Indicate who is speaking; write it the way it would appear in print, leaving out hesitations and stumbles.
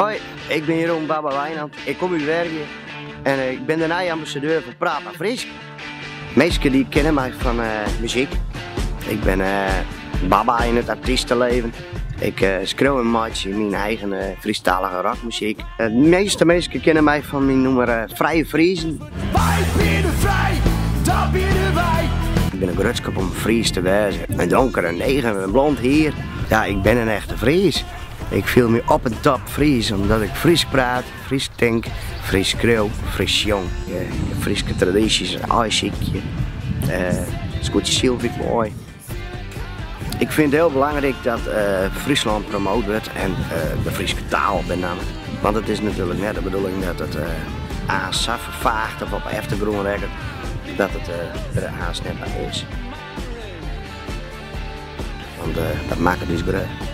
Speaker 1: Hoi, ik ben Jeroen Baba Wijnand. Ik kom uit Wergen en ik ben de nieuwe ambassadeur voor Praat maar Fries. Meesten die kennen mij van muziek. Ik ben Baba in het artiestenleven. Ik schreeuw een maatje in mijn eigen Friestalige rockmuziek. De meeste mensen kennen mij van mijn nummer Vrije Friesen.
Speaker 2: Wij binnen vrij, dat binnen wij.
Speaker 1: Ik ben een grutskap om Fries te wezen. Een donkere negen, een blond heer. Ja, ik ben een echte Fries. Ik voel me op en top Fries, omdat ik Fries praat, Fries denk, Fries schreeuw, Fries jong. Friese tradities, ijsziekje, scootje Sylvie mooi. Ik vind het heel belangrijk dat Friesland promoot wordt en de Friese taal met name. Want het is natuurlijk net de bedoeling dat het aan saf vervaagt of op achtergrond rekken, dat het er haast net bij is. Want dat maakt het dus groot.